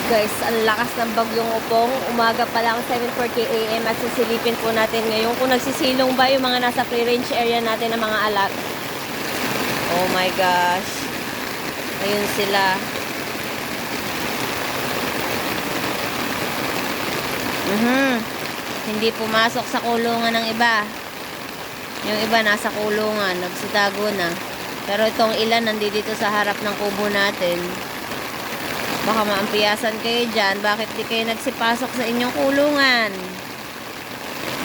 Guys, ang lakas ng bagyong Opong. Umaga pa lang, 7:40 AM at sisilipin po natin ngayon kung nagsisilong ba yung mga nasa free-range area natin ng mga alat. Oh my gosh. Ayun sila. Hindi pumasok sa kulungan ng iba. Yung iba nasa kulungan, nagsitago na. Pero itong ilan nandito sa harap ng kubo natin. Baka maampiyasan kayo dyan. Bakit di kayo nagsipasok sa inyong kulungan?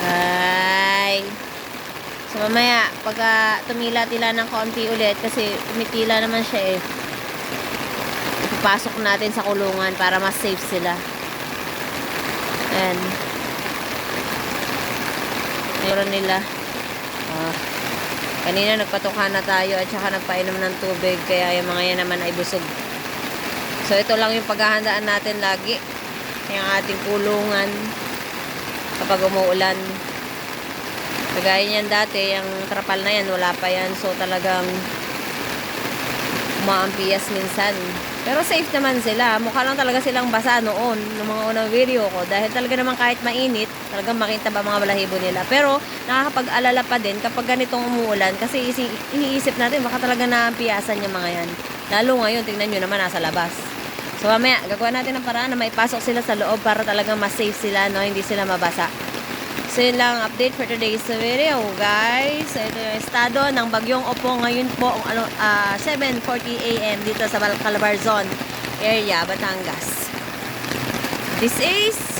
Ay. So mamaya, pagka tumila-tila ng kaunti ulit, kasi tumitila naman siya eh. Ipapasok natin sa kulungan para mas safe sila. Ayan. Meron nila. Kanina nagpatuka na tayo at saka nagpainom ng tubig. Kaya yung mga yan naman ay busog. So ito lang yung paghahandaan natin lagi. Yung ating kulungan kapag umuulan. Kagaya niyan dati, yung trapal na yan, wala pa yan. So talagang umaampias minsan. Pero safe naman sila. Mukha lang talaga silang basa noon, ng mga unang video ko. Dahil talaga naman kahit mainit, talagang makita ba mga balahibo nila. Pero nakakapag-alala pa din kapag ganitong umuulan. Kasi iniisip natin, baka talaga naampiyasan yung mga yan. Lalo ngayon, tingnan nyo naman, nasa labas. So mamaya, gagawa natin ng paraan na maipasok sila sa loob para talagang mas safe sila, no? Hindi sila mabasa. So yun lang update for today's video, guys. So ito yung estado ng bagyong Opong ngayon po, 7:40 AM dito sa Calabarzon area, Batangas. This is